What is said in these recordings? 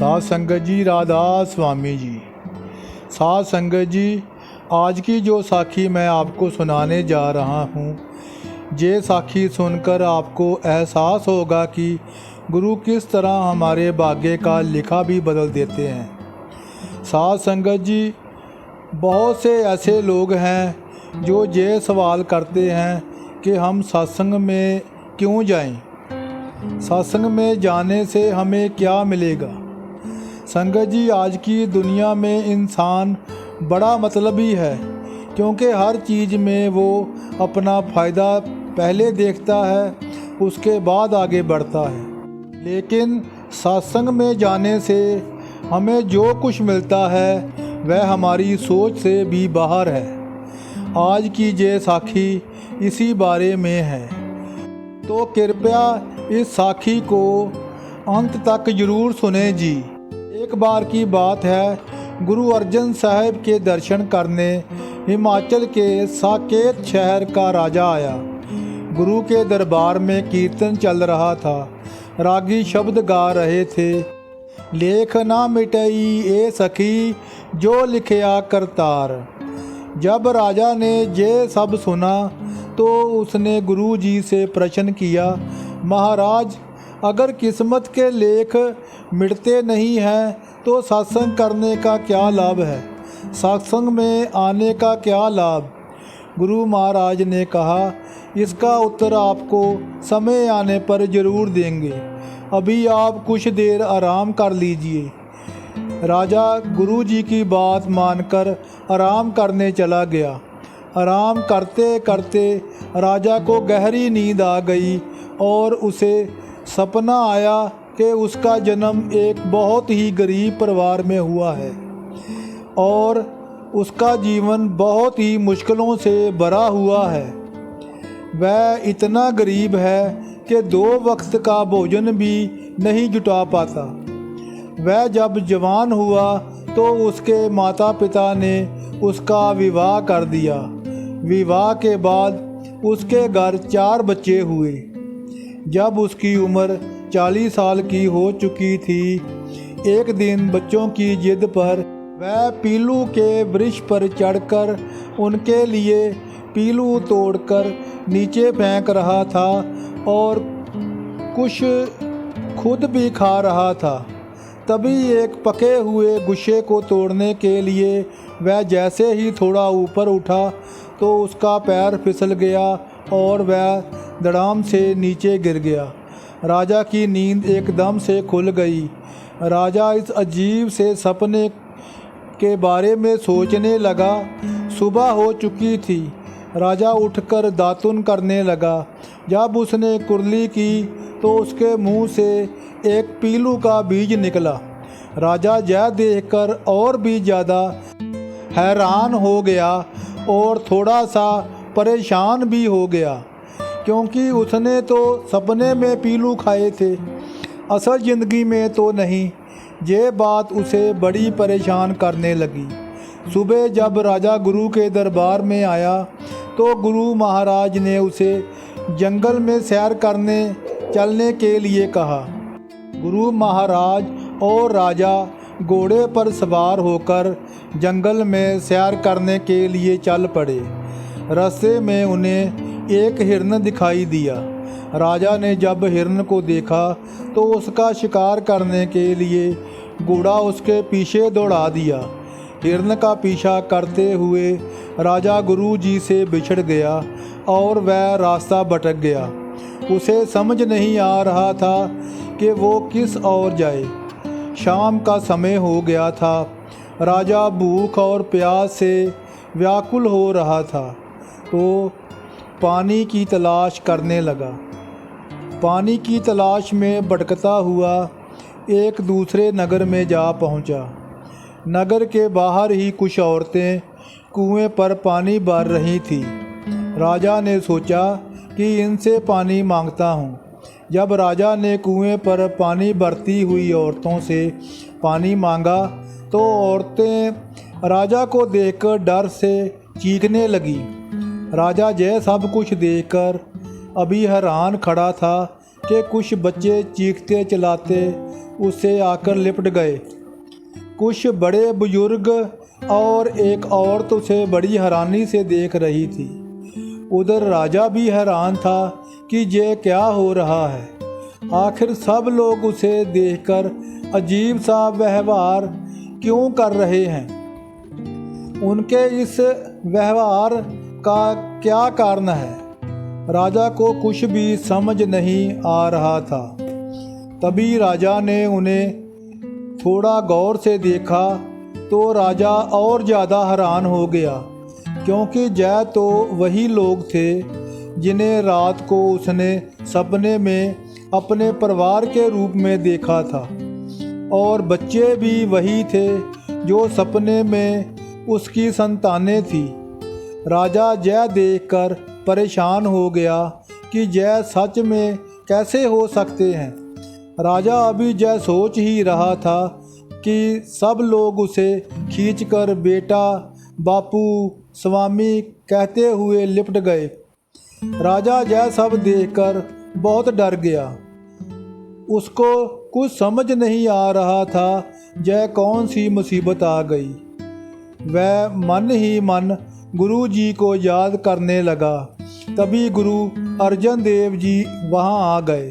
साध संगत जी, राधा स्वामी जी। साध संगत जी, आज की जो साखी मैं आपको सुनाने जा रहा हूँ, ये साखी सुनकर आपको एहसास होगा कि गुरु किस तरह हमारे भाग्य का लिखा भी बदल देते हैं। साध संगत जी, बहुत से ऐसे लोग हैं जो ये सवाल करते हैं कि हम सत्संग में क्यों जाएं? सत्संग में जाने से हमें क्या मिलेगा? संगत जी, आज की दुनिया में इंसान बड़ा मतलबी है, क्योंकि हर चीज़ में वो अपना फ़ायदा पहले देखता है, उसके बाद आगे बढ़ता है। लेकिन सत्संग में जाने से हमें जो कुछ मिलता है वह हमारी सोच से भी बाहर है। आज की ये साखी इसी बारे में है, तो कृपया इस साखी को अंत तक जरूर सुने जी। एक बार की बात है, गुरु अर्जन साहब के दर्शन करने हिमाचल के साकेत शहर का राजा आया। गुरु के दरबार में कीर्तन चल रहा था, रागी शब्द गा रहे थे। लेख ना मिटई ए सखी, जो लिखया करतार। जब राजा ने ये सब सुना तो उसने गुरु जी से प्रश्न किया, महाराज, अगर किस्मत के लेख मिटते नहीं हैं तो सत्संग करने का क्या लाभ है? सत्संग में आने का क्या लाभ? गुरु महाराज ने कहा, इसका उत्तर आपको समय आने पर ज़रूर देंगे, अभी आप कुछ देर आराम कर लीजिए। राजा गुरु जी की बात मानकर आराम करने चला गया। आराम करते करते राजा को गहरी नींद आ गई और उसे सपना आया कि उसका जन्म एक बहुत ही गरीब परिवार में हुआ है और उसका जीवन बहुत ही मुश्किलों से भरा हुआ है। वह इतना गरीब है कि 2 वक्त का भोजन भी नहीं जुटा पाता। वह जब जवान हुआ तो उसके माता पिता ने उसका विवाह कर दिया। विवाह के बाद उसके घर 4 बच्चे हुए। जब उसकी उम्र 40 साल की हो चुकी थी, एक दिन बच्चों की जिद पर वह पीलू के वृक्ष पर चढ़कर उनके लिए पीलू तोड़कर नीचे फेंक रहा था और कुछ खुद भी खा रहा था। तभी एक पके हुए गुच्छे को तोड़ने के लिए वह जैसे ही थोड़ा ऊपर उठा तो उसका पैर फिसल गया और वह धड़ाम से नीचे गिर गया। राजा की नींद एकदम से खुल गई। राजा इस अजीब से सपने के बारे में सोचने लगा। सुबह हो चुकी थी। राजा उठकर दातुन करने लगा। जब उसने कुरली की तो उसके मुंह से एक पीलू का बीज निकला। राजा यह देखकर और भी ज़्यादा हैरान हो गया और थोड़ा सा परेशान भी हो गया, क्योंकि उसने तो सपने में पीलू खाए थे, असल ज़िंदगी में तो नहीं। ये बात उसे बड़ी परेशान करने लगी। सुबह जब राजा गुरु के दरबार में आया तो गुरु महाराज ने उसे जंगल में सैर करने चलने के लिए कहा। गुरु महाराज और राजा घोड़े पर सवार होकर जंगल में सैर करने के लिए चल पड़े। रास्ते में उन्हें एक हिरन दिखाई दिया। राजा ने जब हिरन को देखा तो उसका शिकार करने के लिए घोड़ा उसके पीछे दौड़ा दिया। हिरन का पीछा करते हुए राजा गुरु जी से बिछड़ गया और वह रास्ता भटक गया। उसे समझ नहीं आ रहा था कि वो किस ओर जाए। शाम का समय हो गया था। राजा भूख और प्यास से व्याकुल हो रहा था तो पानी की तलाश करने लगा। पानी की तलाश में भटकता हुआ एक दूसरे नगर में जा पहुंचा। नगर के बाहर ही कुछ औरतें कुएं पर पानी भर रही थीं। राजा ने सोचा कि इनसे पानी मांगता हूँ। जब राजा ने कुएं पर पानी भरती हुई औरतों से पानी मांगा तो औरतें राजा को देखकर डर से चीखने लगी। राजा यह सब कुछ देखकर अभी हैरान खड़ा था कि कुछ बच्चे चीखते चिल्लाते उससे आकर लिपट गए। कुछ बड़े बुजुर्ग और एक औरत उसे बड़ी हैरानी से देख रही थी। उधर राजा भी हैरान था कि ये क्या हो रहा है। आखिर सब लोग उसे देखकर अजीब सा व्यवहार क्यों कर रहे हैं? उनके इस व्यवहार का क्या कारण है? राजा को कुछ भी समझ नहीं आ रहा था। तभी राजा ने उन्हें थोड़ा गौर से देखा तो राजा और ज़्यादा हैरान हो गया, क्योंकि यह तो वही लोग थे जिन्हें रात को उसने सपने में अपने परिवार के रूप में देखा था, और बच्चे भी वही थे जो सपने में उसकी संतानें थी। राजा यह देखकर परेशान हो गया कि यह सच में कैसे हो सकते हैं। राजा अभी यह सोच ही रहा था कि सब लोग उसे खींचकर बेटा, बापू, स्वामी कहते हुए लिपट गए। राजा यह सब देखकर बहुत डर गया। उसको कुछ समझ नहीं आ रहा था यह कौन सी मुसीबत आ गई। वह मन ही मन गुरु जी को याद करने लगा। तभी गुरु अर्जन देव जी वहाँ आ गए।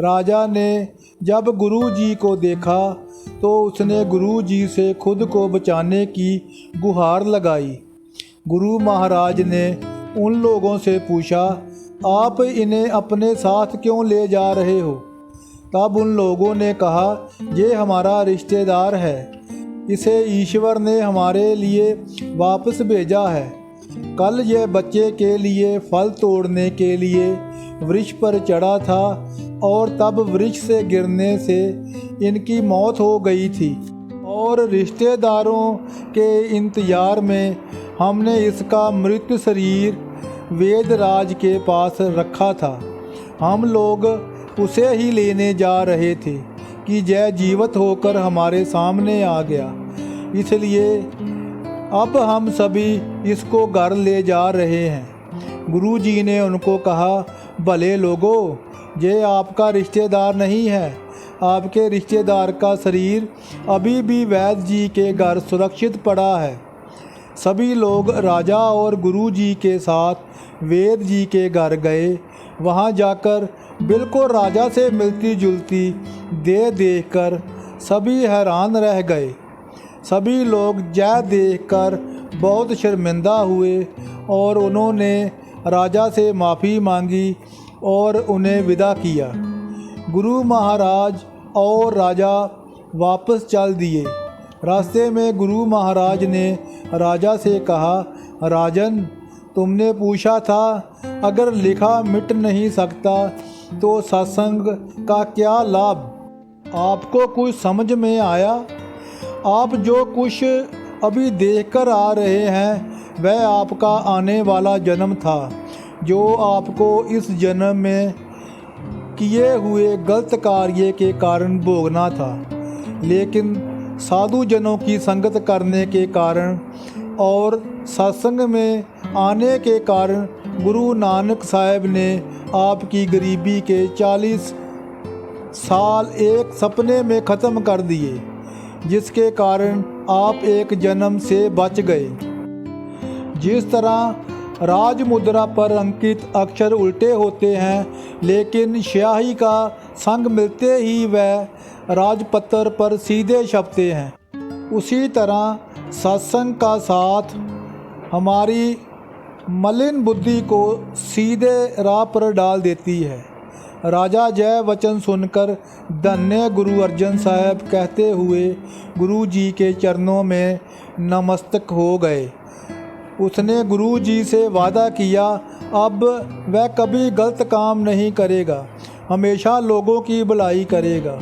राजा ने जब गुरु जी को देखा तो उसने गुरु जी से खुद को बचाने की गुहार लगाई। गुरु महाराज ने उन लोगों से पूछा, आप इन्हें अपने साथ क्यों ले जा रहे हो? तब उन लोगों ने कहा, ये हमारा रिश्तेदार है, इसे ईश्वर ने हमारे लिए वापस भेजा है। कल यह बच्चे के लिए फल तोड़ने के लिए वृक्ष पर चढ़ा था और तब वृक्ष से गिरने से इनकी मौत हो गई थी, और रिश्तेदारों के इंतजार में हमने इसका मृत शरीर वेदराज के पास रखा था। हम लोग उसे ही लेने जा रहे थे कि यह जीवित होकर हमारे सामने आ गया, इसलिए अब हम सभी इसको घर ले जा रहे हैं। गुरु जी ने उनको कहा, भले लोगों, ये आपका रिश्तेदार नहीं है। आपके रिश्तेदार का शरीर अभी भी वैद्य जी के घर सुरक्षित पड़ा है। सभी लोग राजा और गुरु जी के साथ वेद जी के घर गए। वहाँ जाकर बिल्कुल राजा से मिलती जुलती देह देखकर सभी हैरान रह गए। सभी लोग यह देखकर बहुत शर्मिंदा हुए और उन्होंने राजा से माफ़ी मांगी और उन्हें विदा किया। गुरु महाराज और राजा वापस चल दिए। रास्ते में गुरु महाराज ने राजा से कहा, राजन, तुमने पूछा था अगर लिखा मिट नहीं सकता तो सत्संग का क्या लाभ? आपको कुछ समझ में आया? आप जो कुछ अभी देखकर आ रहे हैं वह आपका आने वाला जन्म था, जो आपको इस जन्म में किए हुए गलत कार्य के कारण भोगना था। लेकिन साधु जनों की संगत करने के कारण और सत्संग में आने के कारण गुरु नानक साहब ने आपकी गरीबी के 40 साल एक सपने में ख़त्म कर दिए, जिसके कारण आप एक जन्म से बच गए। जिस तरह राज मुद्रा पर अंकित अक्षर उल्टे होते हैं, लेकिन स्याही का संग मिलते ही वह राजपत्र पर सीधे छपते हैं, उसी तरह सत्संग का साथ हमारी मलिन बुद्धि को सीधे राह पर डाल देती है। राजा जय वचन सुनकर धन्य गुरु अर्जन साहब कहते हुए गुरु जी के चरणों में नमस्तक हो गए। उसने गुरु जी से वादा किया अब वह कभी गलत काम नहीं करेगा, हमेशा लोगों की भलाई करेगा।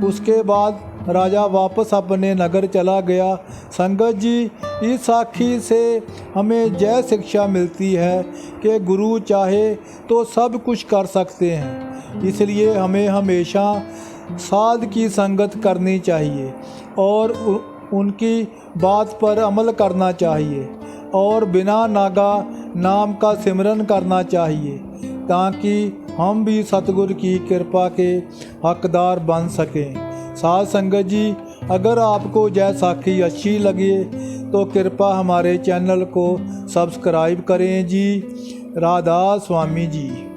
उसके बाद राजा वापस अपने नगर चला गया। संगत जी, इस साखी से हमें यह शिक्षा मिलती है कि गुरु चाहे तो सब कुछ कर सकते हैं, इसलिए हमें हमेशा साध की संगत करनी चाहिए और उनकी बात पर अमल करना चाहिए और बिना नागा नाम का सिमरन करना चाहिए, ताकि हम भी सतगुरु की कृपा के हकदार बन सकें। साध संगत जी, अगर आपको यह साखी अच्छी लगे तो कृपया हमारे चैनल को सब्सक्राइब करें जी। राधा स्वामी जी।